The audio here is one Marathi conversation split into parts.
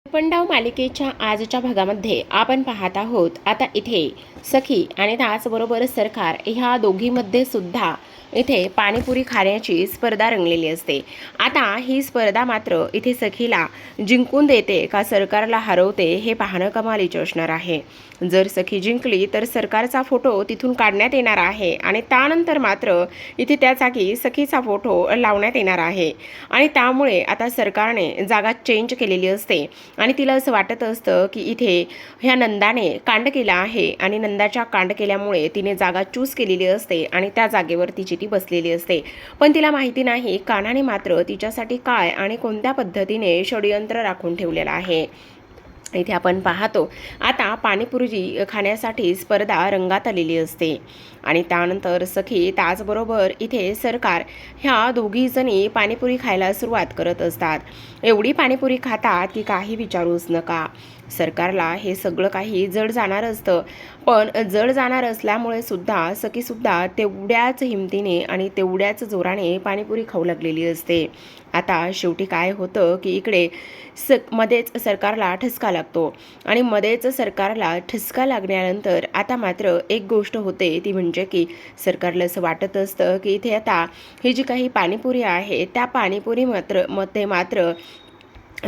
लपंडाव मालिकेच्या आजच्या भागामध्ये आपण पाहत आहोत आता इथे सखी आणि त्याचबरोबर सरकार ह्या दोघीमध्ये सुद्धा इथे पाणीपुरी खाण्याची स्पर्धा रंगलेली असते। आता ही स्पर्धा मात्र इथे सखीला जिंकून देते का सरकारला हरवते हे पाहणं कमालीचे असणार आहे। जर सखी जिंकली तर सरकारचा फोटो तिथून काढण्यात येणार आहे आणि त्यानंतर मात्र इथे त्या जागी सखीचा फोटो लावण्यात येणार आहे आणि त्यामुळे आता सरकारने जागा चेंज केलेली असते आणि तिला असं वाटत असतं की इथे ह्या नंदाने कांड केला आहे आणि नंदाच्या कांड केल्यामुळे तिने जागा चूज केलेली असते आणि त्या जागेवर तिची ती बसलेली असते। पण तिला माहिती नाही कानाने मात्र तिच्यासाठी काय आणि कोणत्या पद्धतीने षडयंत्र राखून ठेवलेलं आहे। इथे आपण पाहतो आता पाणीपुरी खाण्यासाठी स्पर्धा रंगात आलेली असते आणि त्यानंतर सखी त्याचबरोबर इथे सरकार ह्या दोघी जणी पाणीपुरी खायला सुरुवात करत असतात। एवढी पाणीपुरी खातात की काही विचारूच नका। सरकारला हे सगळं काही जड जाणार असतं, पण जड जाणार असल्यामुळे सुद्धा सखीसुद्धा तेवढ्याच हिमतीने आणि तेवढ्याच जोराने पाणीपुरी खाऊ लागलेली असते। आता शेवटी काय होतं की इकडे मध्येच सरकारला ठसका लागतो आणि मध्येच सरकारला ठसका लागल्यानंतर आता मात्र एक गोष्ट होते ती म्हणजे की सरकारला असं वाटत असतं की इथे आता ही जी काही पाणीपुरी आहे त्या पाणीपुरी मात्र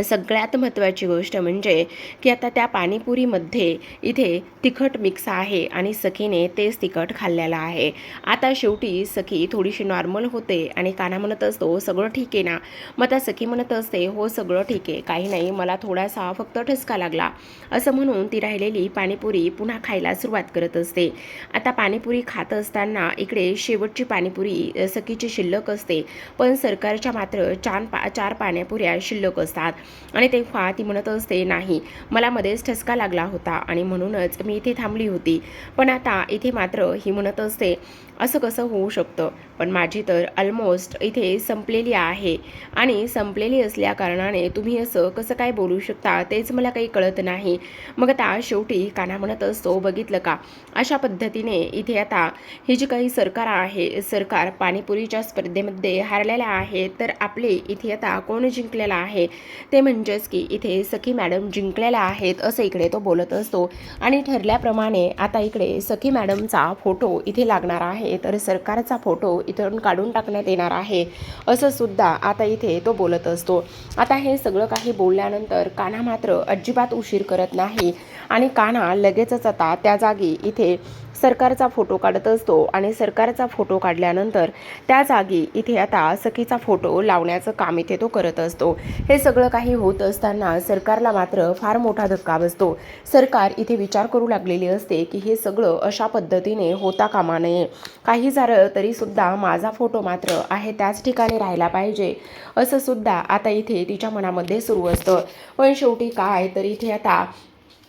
सगळ्यात महत्त्वाची गोष्ट म्हणजे की आता त्या पाणीपुरीमध्ये इथे तिखट मिक्स आहे आणि सखीने तेच तिखट खाल्लेलं आहे। आता शेवटी सखी थोडीशी नॉर्मल होते आणि काना म्हणत असतो सगळं ठीक आहे ना। मग आता सखी म्हणत असते हो सगळं ठीक आहे, काही नाही, मला थोडासा फक्त ठसका लागला, असं म्हणून ती राहिलेली पाणीपुरी पुन्हा खायला सुरुवात करत असते। आता पाणीपुरी खात असताना इकडे शेवटची पाणीपुरी सखीची शिल्लक असते, पण सरकारच्या मात्र चार पाणीपुऱ्या शिल्लक असतात आणि तेव्हा ती म्हणत असते नाही, मला मध्येच ठसका लागला होता आणि म्हणूनच मी इथे थांबली होती। पण आता इथे मात्र ही म्हणत असते असं कसं होऊ शकतं, पण माझी तर ऑलमोस्ट इथे संपलेली आहे आणि संपलेली असल्या कारणाने तुम्ही असं कसं काय बोलू शकता तेच मला काही कळत नाही। मग आता शेवटी काना म्हणत असतो बघितलं का, अशा पद्धतीने इथे आता ही जी काही सरकार आहे, सरकार पाणीपुरीच्या स्पर्धेमध्ये हारलेला आहे, तर आपले इथे आता कोण जिंकलेला आहे ते म्हणजेच की इथे सखी मॅडम जिंकलेल्या आहेत असं इकडे तो बोलत असतो आणि ठरल्याप्रमाणे आता इकडे सखी मॅडमचा फोटो इथे लागणार आहे तर सरकारचा फोटो इथून काढून टाकण्यात येणार आहे असं सुद्धा आता इथे तो बोलत असतो। आता हे सगळं काही बोलल्यानंतर कान्हा मात्र अजिबात उशीर करत नाही आणि कान्हा लगेचच आता त्या जागी इथे सरकारचा फोटो काढत असतो आणि सरकारचा फोटो काढल्यानंतर त्या जागी इथे आता सखीचा फोटो लावण्याचं काम इथे तो करत असतो। हे सगळं काही होत असताना सरकारला मात्र फार मोठा धक्का बसतो। सरकार इथे विचार करू लागलेली असते की हे सगळं अशा पद्धतीने होता कामा नये, काही झालं तरी सुद्धा माझा फोटो मात्र आहे त्याच ठिकाणी राहायला पाहिजे असं सुद्धा आता इथे तिच्या मनामध्ये सुरू असतं। पण शेवटी काय तर इथे आता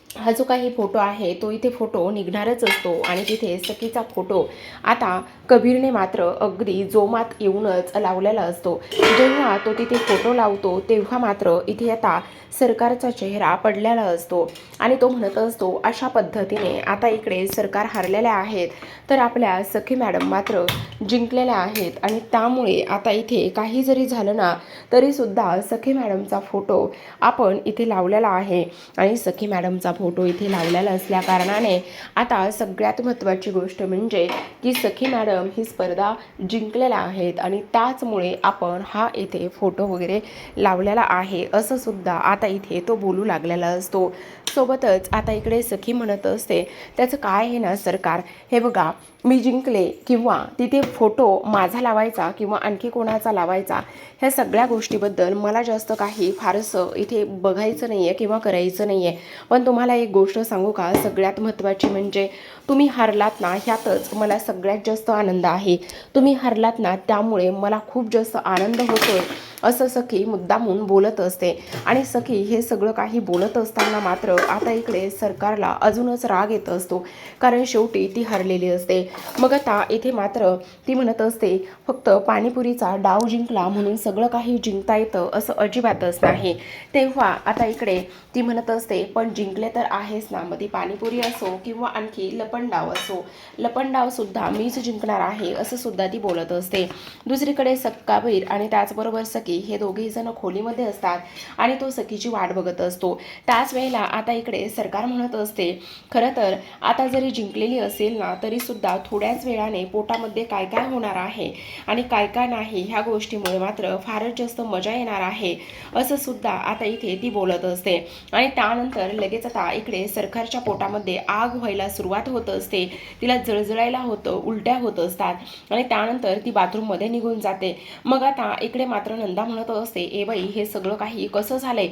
हा जो काही फोटो आहे तो इथे फोटो निघणारच असतो आणि तिथे सखीचा फोटो आता कबीरने मात्र अगदी जोमात येऊनच लावलेला असतो। जेव्हा तो तिथे फोटो लावतो तेव्हा मात्र इथे आता सरकारचा चेहरा पडलेला असतो आणि तो म्हणत असतो अशा पद्धतीने आता इकडे सरकार हारलेल्या आहेत तर आपल्या सखी मॅडम मात्र जिंकलेल्या आहेत आणि त्यामुळे आता इथे काही जरी झालं ना तरी सुद्धा सखी मॅडमचा फोटो आपण इथे लावलेला आहे आणि सखी मॅडमचा फोटो इथे लावलेला असल्या कारणाने आता सगळ्यात महत्त्वाची गोष्ट म्हणजे की सखी मॅडम ही स्पर्धा जिंकलेल्या आहेत आणि त्याचमुळे आपण हा इथे फोटो वगैरे लावलेला आहे असं सुद्धा आता इथे तो बोलू लागलेला असतो। सोबतच आता इकडे सखी म्हणत असते त्याचं काय आहे ना सरकार, हे बघा मी जिंकले किंवा तिथे फोटो माझा लावायचा किंवा आणखी कोणाचा लावायचा ह्या सगळ्या गोष्टीबद्दल मला जास्त काही फारसं इथे बघायचं नाही आहे किंवा करायचं नाही आहे। पण तुम्हाला एक गोष्ट सांगू का, सगळ्यात महत्त्वाची म्हणजे तुम्ही हरलात ना ह्यातच मला सगळ्यात जास्त आनंद आहे। तुम्ही हरलात ना त्यामुळे मला खूप जास्त आनंद होतोय असं सखी मुद्दामून बोलत असते आणि सखी हे सगळं काही बोलत असताना मात्र आता इकडे सरकारला अजूनच राग येत असतो कारण शेवटी ती हरलेली असते। मग आता इथे मात्र ती म्हणत असते फक्त पाणीपुरीचा डाव जिंकला म्हणून सगळं काही जिंकता येतं असं अजिबातच नाही। तेव्हा आता इकडे ती म्हणत असते पण जिंकले तर आहेच ना, मग ती पाणीपुरी असो किंवा आणखी लपंडाव असो, लपंडाव सुद्धा मीच जिंकणार आहे असं सुद्धा ती बोलत असते। दुसरीकडे कबीर आणि त्याचबरोबर सखी सखी हे दोघेही जण खोलीमध्ये असतात आणि तो सखीची वाट बघत असतो. त्याच वेळेला आता इकडे सरकार म्हणत असते, खरं तर आता जरी जिंकलेली असेल ना तरीसुद्धा थोड्याच वेळाने पोटामध्ये काय काय होणार आहे आणि काय काय नाही ह्या गोष्टीमुळे मात्र फारच जास्त मजा येणार आहे, असं सुद्धा आता इथे ती बोलत असते. आणि त्यानंतर लगेच आता इकडे सरकारच्या पोटामध्ये आग व्हायला सुरुवात होत असते. तिला जळजळायला होतं, उलट्या होत असतात आणि त्यानंतर ती बाथरूममध्ये निघून जाते. मग आता इकडे मात्र नंदा म्हणत असते, ए बाई हे सगळं काही कसं झालंय,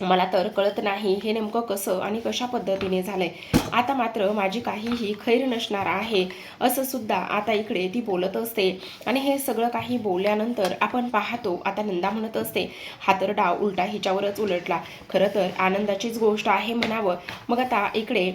मला तर कळत नाही हे नेमकं कसं आणि कशा पद्धतीने झालंय. आता मात्र माझी काहीही खैर नसणार आहे, असं सुद्धा आता इकडे ती बोलत असते. आणि हे सगळं काही बोलल्यानंतर आपण पाहतो आता नंदा म्हणत असते, हा तर डाव उलटा हिच्यावरच उलटला. खरं तर आनंदाचीच गोष्ट आहे म्हणावं. मग आता इकडे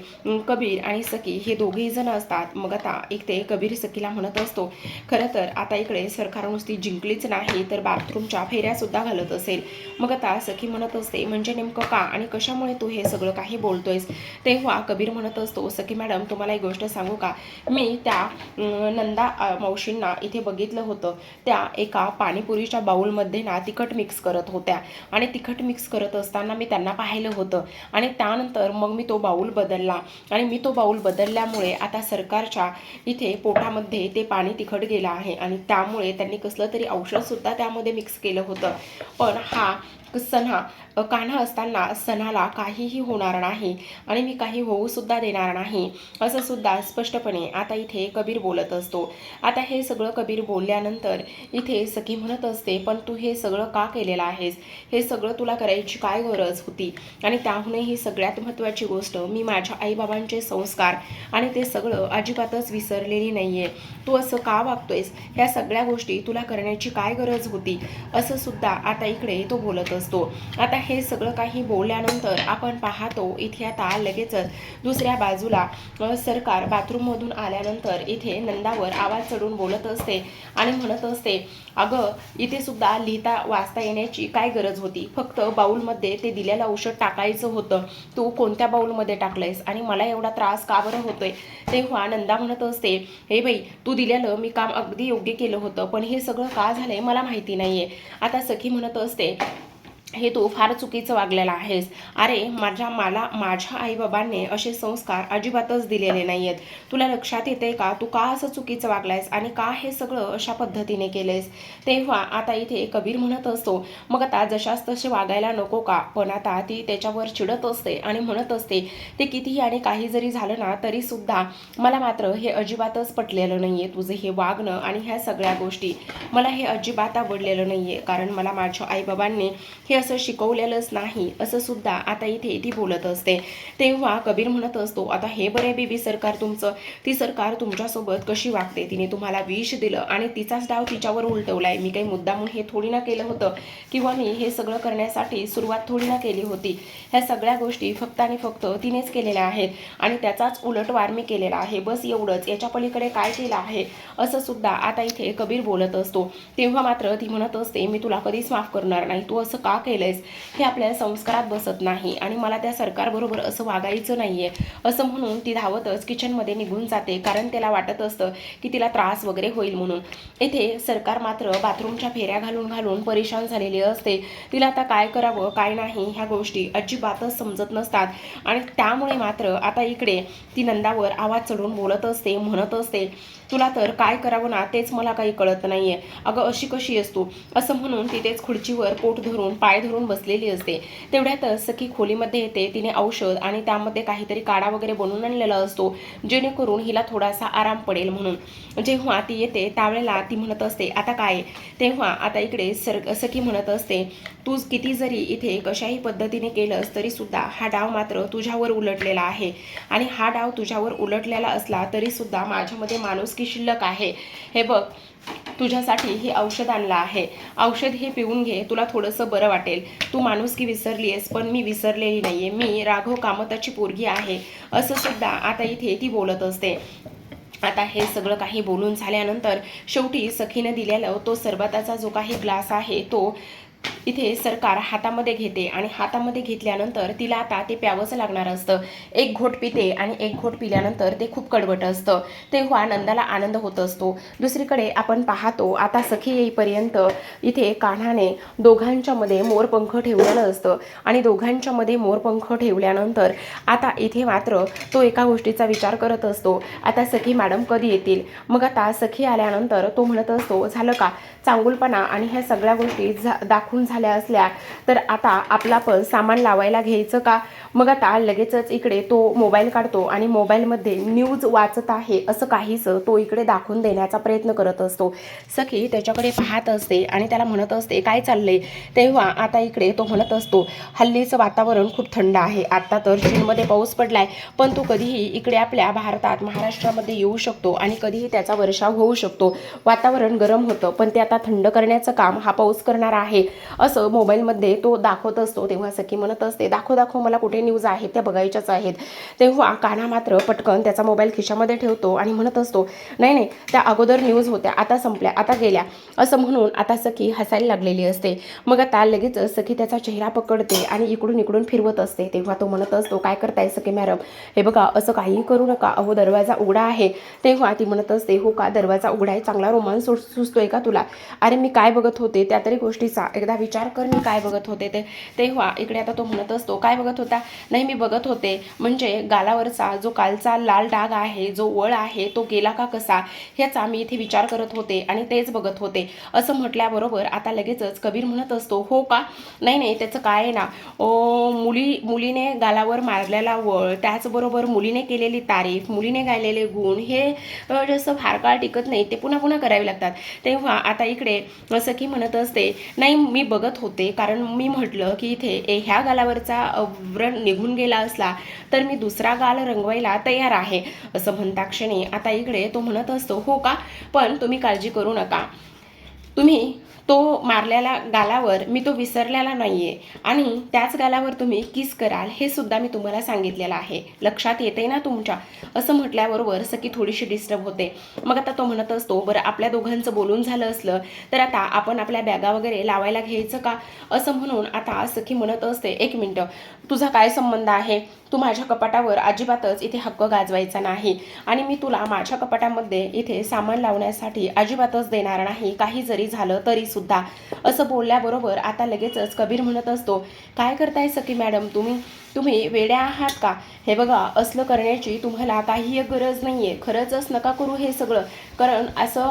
कबीर आणि सखी हे दोघेही जण असतात. मग आता इथे कबीर सखीला म्हणत असतो, खरं तर आता इकडे सरकार नुसती जिंकलीच नाही तर बाथरूमच्या फेऱ्या सुद्धा घालत असेल. मग आता सखी म्हणत असते, म्हणजे नेमकं का आणि कशामुळे तू हे सगळं काही बोलतोयस. तेव्हा कबीर म्हणत असतो, सखी मॅडम तुम्हाला एक गोष्ट सांगू का, मी त्या नंदा मावशींना इथे बघितलं होतं. त्या एका पाणीपुरीच्या बाउलमध्ये ना तिखट मिक्स करत होत्या आणि तिखट मिक्स करत असताना मी त्यांना पाहिलं होतं आणि त्यानंतर मग मी तो बाउल बदलला आणि मी तो बाउल बदलल्यामुळे आता सरकारच्या इथे पोटामध्ये ते पाणी तिखट गेलं आहे आणि त्यामुळे त्यांनी कसलं तरी औषधसुद्धा त्यामध्ये मिक्स केलं होतं. पण हा कान्हा असताना सणाला काहीही होणार नाही आणि मी काही होऊ सुद्धा देणार नाही, असं सुद्धा स्पष्टपणे आता इथे कबीर बोलत असतो. आता हे सगळं कबीर बोलल्यानंतर इथे सखी म्हणत असते, पण तू हे सगळं का केलेलं आहेस, हे सगळं तुला करायची काय गरज होती. आणि त्याहूनही सगळ्यात महत्त्वाची गोष्ट, मी माझ्या आईबाबांचे संस्कार आणि ते सगळं अजिबातच विसरलेली नाहीये. तू असं का वागतोयस, ह्या सगळ्या गोष्टी तुला करण्याची काय गरज होती, असं सुद्धा आता इकडे तो बोलत असतो. आता हे सगळं काही बोलल्यानंतर आपण पाहतो इथे आता लगेचच दुसऱ्या बाजूला सरकार बाथरूममधून आल्यानंतर इथे नंदावर आवाज चढून बोलत असते आणि म्हणत असते, अगं इथे सुद्धा लिहिता वाचता येण्याची काय गरज होती, फक्त बाउलमध्ये ते दिलेलं औषध टाकायचं होतं, तू कोणत्या बाउलमध्ये टाकलंयस आणि मला एवढा त्रास का बरं होतोय. तेव्हा नंदा म्हणत असते, हे बाई तू दिलेलं मी काम अगदी योग्य केलं होतं, पण हे सगळं का झालंय मला माहिती नाहीये. आता सखी म्हणत असते, हे तू फार चुकीचं वागलेलं आहेस. अरे माझ्या आईबाबांनी असे संस्कार अजिबातच दिलेले नाही आहेत. तुला लक्षात येते का तू का असं चुकीचं वागलायस आणि का हे सगळं अशा पद्धतीने केलेस. तेव्हा आता इथे कबीर म्हणत असतो, मग आता जशास तसे वागायला नको का. पण आता ती त्याच्यावर चिडत असते आणि म्हणत असते, ते कितीही आणि काही जरी झालं ना तरी सुद्धा मला मात्र हे अजिबातच पटलेलं नाहीये, तुझे हे वागणं आणि ह्या सगळ्या गोष्टी मला हे अजिबात आवडलेलं नाहीये, कारण मला माझ्या आईबाबांनी हे असं शिकवलेलंच नाही, असं सुद्धा आता इथे ती बोलत असते. तेव्हा कबीर म्हणत असतो, आता हे बरे बीबी सरकार तुमचं, ती सरकार तुमच्यासोबत कशी वागते, तिने तुम्हाला विष दिलं आणि तिचाच डाव तिच्यावर उलटवलाय. मी काही मुद्दामून हे थोडी ना केलं होतं किंवा मी हे सगळं करण्यासाठी सुरुवात थोडी ना केली होती. ह्या सगळ्या गोष्टी फक्त आणि फक्त तिनेच केलेल्या आहेत आणि त्याचाच उलटवार मी केलेला आहे, बस एवढंच, याच्या पलीकडे काय केलं आहे, असं सुद्धा आता इथे कबीर बोलत असतो. तेव्हा मात्र ती म्हणत असते, मी तुला कधीच माफ करणार नाही, तू असं का केलंयस, हे आपल्या संस्कारात बसत नाही आणि मला त्या सरकारबरोबर असं वागायचं नाहीये, असं म्हणून ती धावतच किचनमध्ये निघून जाते, कारण त्याला वाटत असतं की तिला त्रास वगैरे होईल म्हणून. इथे सरकार मात्र बाथरूमच्या फेऱ्या घालून घालून परेशान झालेली असते. तिला आता काय करावं काय नाही ह्या गोष्टी अजिबातच समजत नसतात आणि त्यामुळे मात्र आता इकडे ती नंदावर आवाज चढून बोलत असते, म्हणत असते, तुला तर काय करावं ना तेच मला काही कळत नाहीये, अगं अशी कशी असतो, असं म्हणून तिथेच खुर्चीवर पोट धरून पाय धरून बसलेली असते. तेवढ्यातच सखी खोलीमध्ये येते. तिने औषध आणि त्यामध्ये काहीतरी काढा वगैरे बनवून आणलेला असतो, जेणेकरून हिला थोडासा आराम पडेल म्हणून. जेव्हा ती येते त्यावेळेला ती म्हणत असते, आता काय. तेव्हा आता इकडे सखी म्हणत असते, तू किती जरी इथे कशाही पद्धतीने केलंस तरी सुद्धा हा डाव मात्र तुझ्यावर उलटलेला आहे आणि हा डाव तुझ्यावर उलटलेला असला तरी सुद्धा माझ्यामध्ये माणुसकी शिल्लक आहे. हे बघ, तुझ्यासाठी हे औषध आणलं आहे, औषध हे पिऊन घे, तुला थोडंसं बरं वाटेल. तू माणुसकी विसरली आहेस, पण मी विसरलेली नाहीये, मी राघव कामताची पोरगी आहे, असं सुद्धा आता इथे ती बोलत असते. आता हे सगळं काही बोलून झाल्यानंतर शेवटी सखीने दिलेला तो सरबताचा जो काही ग्लास आहे तो इथे सरकार हातामध्ये घेते आणि हातामध्ये घेतल्यानंतर तिला आता ते प्यावंच लागणार असतं. एक घोट पिते आणि एक घोट पिल्यानंतर ते खूप कडवट असतं. तेव्हा नंदाला आनंद होत असतो. दुसरीकडे आपण पाहतो आता सखी येईपर्यंत इथे कान्हाने दोघांच्या मध्ये मोरपंख ठेवलेलं असतं आणि दोघांच्या मध्ये मोरपंख ठेवल्यानंतर आता इथे मात्र तो एका गोष्टीचा विचार करत असतो, आता सखी मॅडम कधी येतील. मग आता सखी आल्यानंतर तो म्हणत असतो, झालं का चांगुलपणा आणि ह्या सगळ्या गोष्टी दाखवून झाल्या असल्या तर आता आपला पण सामान लावायला घ्यायचं का. मग आता लगेचच इकडे तो मोबाईल काढतो आणि मोबाईलमध्ये न्यूज वाचत आहे असं काहीसं तो इकडे दाखवून देण्याचा प्रयत्न करत असतो. सखी त्याच्याकडे पाहत असते आणि त्याला म्हणत असते, काय चाललंय. तेव्हा आता इकडे तो म्हणत असतो, हल्लीचं वातावरण खूप थंड आहे. आता तर चीनमध्ये पाऊस पडलाय, पण तो कधीही इकडे आपल्या भारतात महाराष्ट्रामध्ये येऊ शकतो आणि कधीही त्याचा वर्षाव होऊ शकतो. वातावरण गरम होतं, पण ते आता थंड करण्याचं काम हा पाऊस करणार आहे असं मोबाईलमध्ये तो दाखवत असतो. तेव्हा सखी म्हणत असते, दाखव दाखव, मला कुठे न्यूज आहेत त्या बघायच्याच आहेत. तेव्हा कान्हा मात्र पटकन त्याचा मोबाईल खिशामध्ये ठेवतो आणि म्हणत असतो, नाही नाही, त्या अगोदर न्यूज होत्या, आता संपल्या, आता गेल्या असं म्हणून आता सखी हसायला लागलेली असते. मग आता लगेच सखी त्याचा चेहरा पकडते आणि इकडून इकडून फिरवत असते. तेव्हा तो म्हणत असतो, काय करताय सखी मॅडम, हे बघा असं काही करू नका, अहो दरवाजा उघडा आहे. तेव्हा ती म्हणत असते, हो का, दरवाजा उघडा आहे, चांगला रोमांस सुचतोय का तुला. अरे मी काय बघत होते त्या तरी गोष्टीचा एकदा विचार कर, मी काय बघत होते ते. तेव्हा इकडे आता तो म्हणत असतो, काय बघत होता. नाही मी बघत होते म्हणजे गालावरचा जो कालचा लाल डाग आहे, जो वळ आहे, तो गेला का कसा, ह्याचा मी इथे विचार करत होते आणि तेच बघत होते असं म्हटल्याबरोबर आता लगेचच कबीर म्हणत असतो, हो का, नाही नाही त्याचं काय आहे ना, मुलीने गालावर मारलेला वळ, त्याचबरोबर मुलीने केलेली तारीफ, मुलीने गायलेले गुण हे जसं फार काळ टिकत नाही, ते पुन्हा पुन्हा करावे लागतात. तेव्हा आता इकडे सखी म्हणत असते, नाही मी बघत होते कारण मी म्हटलं की इथे ह्या गालावरचा व्रण निघून गेला असला तर मी दुसरा गाल रंगवायला तयार आहे असं म्हणता क्षणी आता इकडे तो म्हणत असतो, हो का, पण तुम्ही काळजी करू नका, तुम्ही तो मारलेला गालावर मी तो विसरलेला नाहीये आणि त्याच गालावर तुम्ही किस कराल हे सुद्धा मी तुम्हाला सांगितलेलं आहे, लक्षात येते ना तुमच्या. असं म्हटल्याबरोबर सखी थोडीशी डिस्टर्ब होते. मग आता तो म्हणत असतो, बरं आपल्या दोघांचं बोलून झालं असलं तर आता आपण आपल्या बॅगा वगैरे लावायला घ्यायचं का असं म्हणून आता सखी म्हणत असते, एक मिनटं, तुझा काय संबंध आहे, तू माझ्या कपाटावर अजिबातच इथे हक्क गाजवायचा नाही आणि मी तुला माझ्या कपाटामध्ये इथे सामान लावण्यासाठी अजिबातच देणार नाही, काही जरी झालं तरी सुद्धा. असं बोलल्याबरोबर आता लगेचच कबीर म्हणत असतो, काय करताय सखी मॅडम, तुम्ही वेड्या आहात का. हे बघा असलं करण्याची तुम्हाला काही गरज नाहीये, खरंच नका करू हे सगळं, कारण असं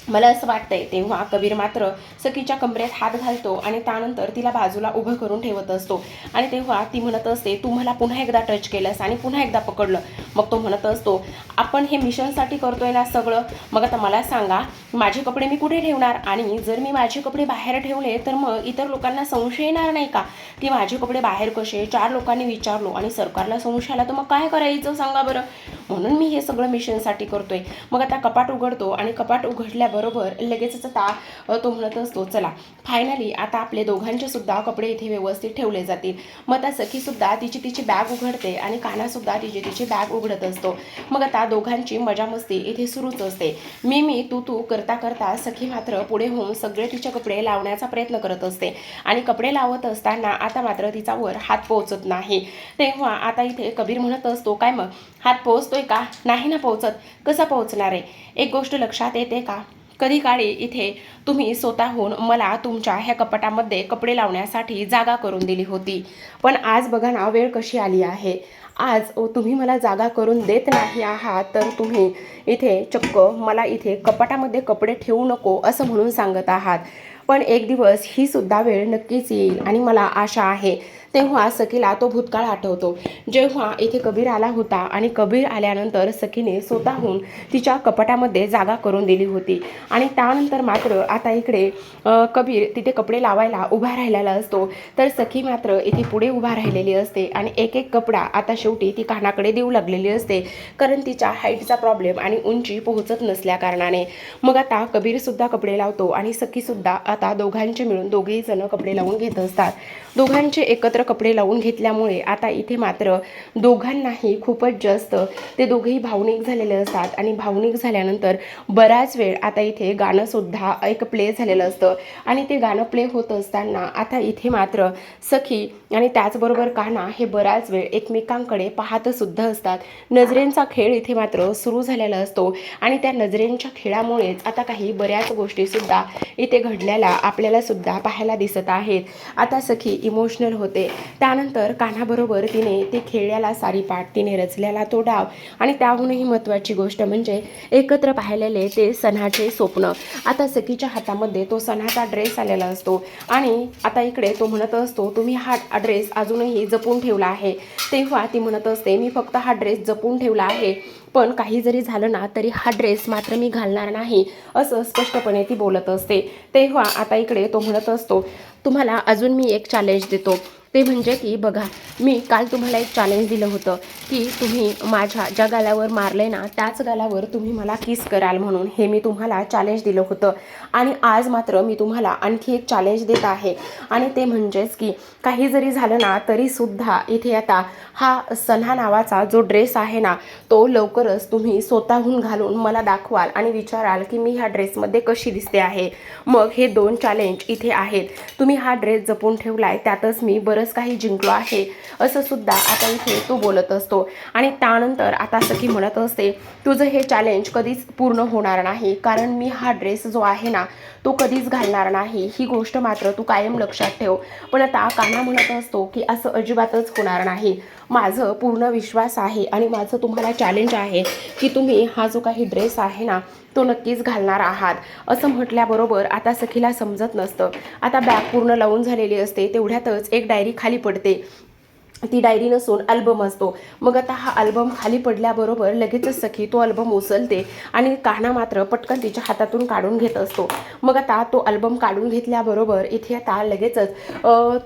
मला असं वाटतंय. तेव्हा कबीर मात्र सखीच्या कमरेत हात घालतो आणि त्यानंतर तिला बाजूला उभं करून ठेवत असतो आणि तेव्हा ती म्हणत असते, तू मला पुन्हा एकदा टच केलंस आणि पुन्हा एकदा पकडलं. मग तो म्हणत असतो, आपण हे मिशनसाठी करतोय ना सगळं, मग आता मला सांगा माझे कपडे मी कुठे ठेवणार, आणि जर मी माझे कपडे बाहेर ठेवले तर मग इतर लोकांना संशय येणार नाही का की माझे कपडे बाहेर कसे, 4 लोकांनी विचारलो आणि सरकारला संशय आला तर मग काय करायचं सांगा बरं. म्हणून मी हे सगळं मिशनसाठी करतोय. मग आता कपाट उघडतो आणि कपाट उघडल्याबरोबर लगेचच आता तो म्हणत असतो, चला फायनली आता आपले दोघांचे सुद्धा कपडे इथे व्यवस्थित ठेवले जातील. मग आता सखी सुद्धा तिची बॅग उघडते आणि कान्हा सुद्धा तिची बॅग उघडत असतो. मग आता दोघांची मजा मस्ती इथे सुरूच असते. मी तू करता करता सखी मात्र पुढे होऊन सगळे तिचे कपडे लावण्याचा प्रयत्न करत असते आणि कपडे लावत असताना आता मात्र तिचा वर हात पोहोचत नाही. तेव्हा आता इथे कबीर म्हणत असतो, काय मग हात पोहोचतोय का, नाही ना पोहोचत, कसा पोहोचणार आहे. एक गोष्ट लक्षात येते का, कधी काळी इथे तुम्ही स्वतःहून मला तुमच्या ह्या कपाटामध्ये कपडे लावण्यासाठी जागा करून दिली होती, पण आज बघा ना वेळ कशी आली आहे. आज तुम्ही मला जागा करून देत नाही आहात तर तुम्ही इथे चक्क मला इथे कपाटामध्ये कपडे ठेवू नको असं म्हणून सांगत आहात. पण एक दिवस ही सुद्धा वेळ नक्कीच येईल आणि मला आशा आहे. तेव्हा सखीला तो भूतकाळ आठवतो, जेव्हा इथे कबीर आला होता आणि कबीर आल्यानंतर सखीने स्वतःहून तिच्या कपाटामध्ये जागा करून दिली होती आणि त्यानंतर मात्र आता इकडे कबीर तिथे कपडे लावायला उभा राहिलेला असतो तर सखी मात्र इथे पुढे उभा राहिलेली असते आणि एक एक कपडा आता शेवटी ती कानाकडे देऊ लागलेली असते, कारण तिच्या हाईटचा प्रॉब्लेम आणि उंची पोहोचत नसल्या कारणाने. मग आता कबीर सुद्धा कपडे लावतो आणि सखी सुद्धा आता दोघांचे मिळून दोघेही जण कपडे लावून घेत असतात. दोघांचे एकत्र कपडे लावून घेतल्यामुळे आता इथे मात्र दोघांनाही खूपच जास्त ते दोघेही भावनिक झालेले असतात आणि भावनिक झाल्यानंतर बराच वेळ आता इथे गाणंसुद्धा एक प्ले झालेलं असतं आणि ते गाणं प्ले होत असताना आता इथे मात्र सखी आणि त्याचबरोबर कान्हा हे बराच वेळ एकमेकांकडे पाहत सुद्धा असतात. नजरेंचा खेळ इथे मात्र सुरू झालेला असतो आणि त्या नजरेंच्या खेळामुळेच आता काही बऱ्याच गोष्टीसुद्धा इथे घडलेल्या आपल्याला सुद्धा पाहायला दिसत आहेत. आता सखी इमोशनल होते. त्यानंतर कान्हाबरोबर तिने ते खेळल्याला सारीपाट, तिने रचलेला तो डाव आणि त्याहूनही महत्त्वाची गोष्ट म्हणजे एकत्र पाहिलेले ते सणाचे स्वप्न. आता सखीच्या हातामध्ये तो सणाचा ड्रेस आलेला असतो आणि आता इकडे तो म्हणत असतो तुम्ही हा ड्रेस अजूनही जपून ठेवला आहे. तेव्हा ती म्हणत असते मी फक्त हा ड्रेस जपून ठेवला आहे, पण काही जरी झालं ना तरी हा ड्रेस मात्र मी घालणार नाही, असं स्पष्टपणे ती बोलत असते. तेव्हा आता इकडे तो म्हणत असतो तुम्हाला अजून मी एक चॅलेंज देतो, ते म्हणजे की बघा मी काल तुम्हाला एक चॅलेंज दिलं होतं की तुम्ही माझ्या ज्या गालावर मारले ना त्याच गालावर तुम्ही मला किस कराल म्हणून, हे मी तुम्हाला चॅलेंज दिलं होतं आणि आज मात्र मी तुम्हाला आणखी एक चॅलेंज देत आहे आणि ते म्हणजेच की काही जरी झालं ना तरीसुद्धा इथे आता हा सन्हा नावाचा जो ड्रेस आहे ना तो लवकरच तुम्ही स्वतःहून घालून मला दाखवाल आणि विचाराल की मी ह्या ड्रेसमध्ये कशी दिसते आहे. मग हे 2 चॅलेंज इथे आहेत. तुम्ही हा ड्रेस जपून ठेवलाय त्यातच मी बरंच काही जिंकलो आहे, असं सुद्धा आता इथे तो बोलत असतो आणि त्यानंतर आता सखी म्हणत असते तुझं हे चॅलेंज कधीच पूर्ण होणार नाही, कारण मी हा ड्रेस जो आहे ना तो कधीच घालणार नाही, ही गोष्ट मात्र तू कायम लक्षात ठेव. पण आता कान्हा म्हणत असतो की असं अजिबातच होणार नाही, माझं पूर्ण विश्वास आहे आणि माझं तुम्हाला चॅलेंज आहे की तुम्ही हा जो काही ड्रेस आहे ना तो नक्कीच घालणार आहात. असं म्हटल्याबरोबर आता सखीला समजत नसतं. आता बॅग पूर्ण लावून झालेली असते तेवढ्यातच एक डायरी खाली पडते. ती डायरी नसून अल्बम असतो. मग आता हा अल्बम खाली पडल्याबरोबर लगेचच सखी तो अल्बम उचलते आणि कान्हा मात्र पटकन तिच्या हातातून काढून घेत असतो. मग आता तो अल्बम काढून घेतल्याबरोबर इथे आता लगेचच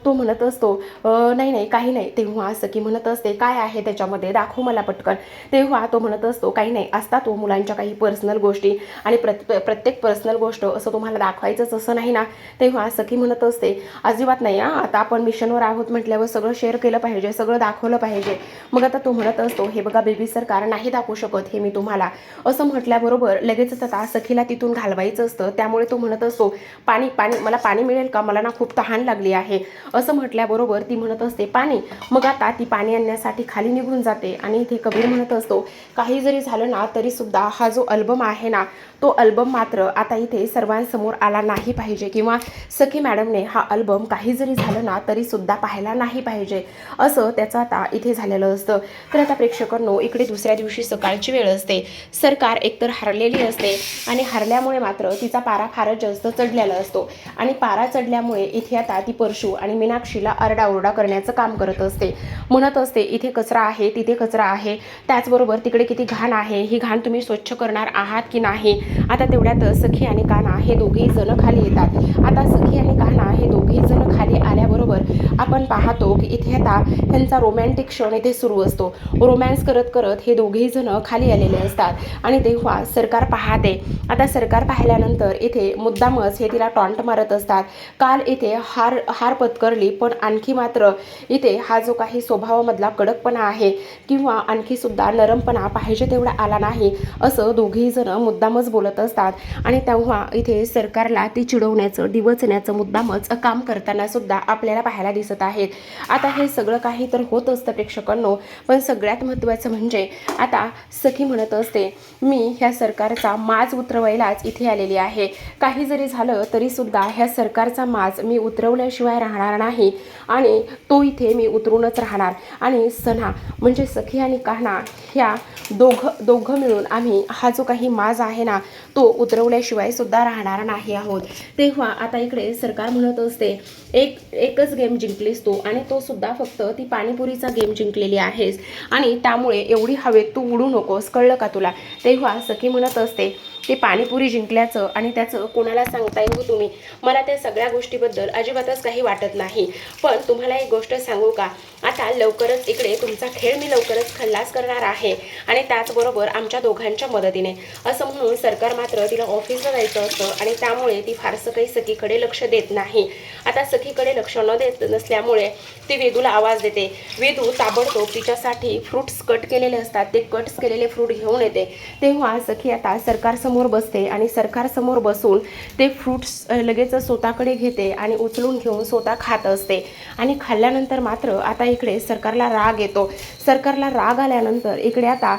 तो म्हणत असतो नाही नाही काही नाही. तेव्हा सखी म्हणत असते काय आहे त्याच्यामध्ये, दाखव मला पटकन. तेव्हा तो म्हणत असतो काही नाही, असतात तो मुलांच्या काही पर्सनल गोष्टी आणि प्रत्येक पर्सनल गोष्ट असं तुम्हाला दाखवायचंच असं नाही ना. तेव्हा सखी म्हणत असते अजिबात नाही, आता आपण मिशनवर आहोत म्हटल्यावर सगळं शेअर केलं पाहिजे, सगळं दाखवलं पाहिजे. मग आता तो म्हणत असतो हे बघा बेबी सरकार नाही दाखवू शकत हे मी तुम्हाला, असं म्हटल्याबरोबर लगेचच आता सखीला तिथून घालवायचं असतं. त्यामुळे तो म्हणत असतो पाणी पाणी, मला पाणी मिळेल का, मला ना खूप तहान लागली आहे, असं म्हटल्याबरोबर ती म्हणत असते पाणी. मग आता ती पाणी आणण्यासाठी खाली निघून जाते आणि इथे कबीर म्हणत असतो काही जरी झालं ना तरी सुद्धा हा जो अल्बम आहे ना तो अल्बम मात्र आता इथे सर्वांसमोर आला नाही पाहिजे किंवा सखी मॅडमने हा अल्बम काही जरी झालं ना तरी सुद्धा पाहायला नाही पाहिजे, असं त्याचं आता इथे झालेलं असतं. तर आता प्रेक्षकांनो इकडे दुसऱ्या दिवशी सकाळची वेळ असते. सरकार एकतर हरलेली असते आणि हरल्यामुळे मात्र तिचा पारा फारच जास्त चढलेला असतो आणि पारा चढल्यामुळे इथे आता ती परशू आणि मीनाक्षीला आरडाओरडा करण्याचं काम करत असते. म्हणत असते इथे कचरा आहे, तिथे कचरा आहे, त्याचबरोबर तिकडे किती घाण आहे, ही घाण तुम्ही स्वच्छ करणार आहात की नाही. आता तेवढ्यातच सखी आणि कान्हा हे दोघेही जण खाली येतात. आता सखी आणि कान्हा हे दोघेही जण खाली आल्याबरोबर आपण पाहतो की इथे आता त्यांचा रोमॅन्टिक क्षण इथे सुरू असतो. रोमॅन्स करत करत हे दोघेही जण खाली आलेले असतात आणि तेव्हा सरकार पाहते. आता सरकार पाहिल्यानंतर इथे मुद्दामच हे तिला टॉन्ट मारत असतात. काल इथे हार पत्करली पण आणखी मात्र इथे हा जो काही स्वभावामधला कडकपणा आहे किंवा आणखी सुद्धा नरमपणा पाहिजे तेवढा आला नाही, असं दोघेही जण मुद्दामच बोलत असतात आणि तेव्हा इथे सरकारला ती चिडवण्याचं डिवचण्याचं मुद्दामच काम करताना सुद्धा आपल्याला पाहायला दिसत आहेत. आता हे सगळं काही तर होत असतं प्रेक्षकांनो, पण सगळ्यात महत्त्वाचं म्हणजे आता सखी म्हणत असते मी ह्या सरकारचा माज उतरवायलाच इथे आलेली आहे. काही जरी झालं तरी सुद्धा ह्या सरकारचा माज मी उतरवल्याशिवाय राहणार नाही आणि तो इथे मी उतरूनच राहणार. आणि सन्हा म्हणजे सखी आणि कान्हा ह्या दोघं मिळून आम्ही हा जो काही माज आहे ना तो उतरवल्याशिवाय सुद्धा राहणार नाही आहोत. तेव्हा आता इकडे सरकार म्हणत असते एकच गेम जिंकलीस तू आणि तो सुद्धा फक्त ती पाणीपुरीचा गेम जिंकलेली आहेस आणि त्यामुळे एवढी हवेत तू उडू नकोस, कळलं का तुला. तेव्हा सखी म्हणत असते ते पाणीपुरी जिंकल्याचं आणि त्याचं कोणाला सांगताय हो तुम्ही? मला त्या सगळ्या गोष्टीबद्दल अजिबातच काही वाटत नाही. पण तुम्हाला एक गोष्ट सांगू का, आता लवकरच इकडे तुमचा खेळ मी लवकरच खल्लास करणार आहे आणि त्याचबरोबर आमच्या दोघांच्या मदतीने, असं म्हणून सरकार मात्र तिला ऑफिसला जायचं असतं आणि त्यामुळे ती फारसं काही सखीकडे लक्ष देत नाही. आता सखीकडे लक्ष न देत नसल्यामुळे ती वेदूला आवाज देते. वेदू ताबडतोब तिच्यासाठी फ्रूट्स कट केलेले असतात, ते कट्स केलेले फ्रूट घेऊन येते. तेव्हा सखी आता सरकारसमोर बसते आणि सरकारसमोर बसून ते फ्रूट्स लगेच स्वतःकडे घेते आणि उचलून घेऊन स्वतः खात असते. आणि खाल्ल्यानंतर मात्र आता इकडे सरकारला राग येतो. सरकारला राग आल्यानंतर इकडे आता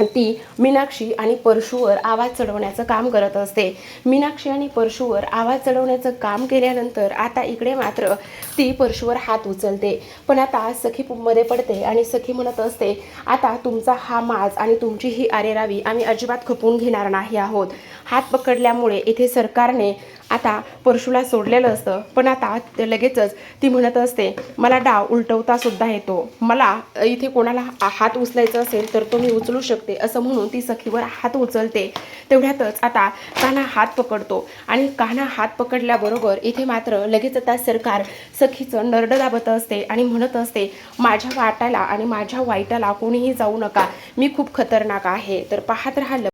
ती मीनाक्षी आणि परशूवर आवाज चढवण्याचं काम करत असते. मीनाक्षी आणि परशूवर आवाज चढवण्याचं काम केल्यानंतर आता इकडे मात्र ती परशूवर हात उचलते. पण आता सखी मध्ये पडते आणि सखी म्हणत असते, आता तुमचा हा माज आणि तुमची ही आरेरावी आम्ही अजिबात खपवून घेणार नाही आहोत. हात पकडल्यामुळे इथे सरकारने आता परशूला सोडलेलं असतं. पण आता लगेचच ती म्हणत असते, मला डाव उलटवता सुद्धा येतो. मला इथे कोणाला हात उचलायचा असेल तर तो मी उचलू शकते, असं म्हणून ती सखीवर हात उचलते. तेवढ्यातच आता कान्हा हात पकडतो आणि कान्हा हात पकडल्याबरोबर इथे मात्र लगेच आता सरकार सखीचं नरड दाबत असते आणि म्हणत असते, माझ्या वाटाला आणि माझ्या वाईटाला कोणीही जाऊ नका, मी खूप खतरनाक आहे. तर पाहत राहा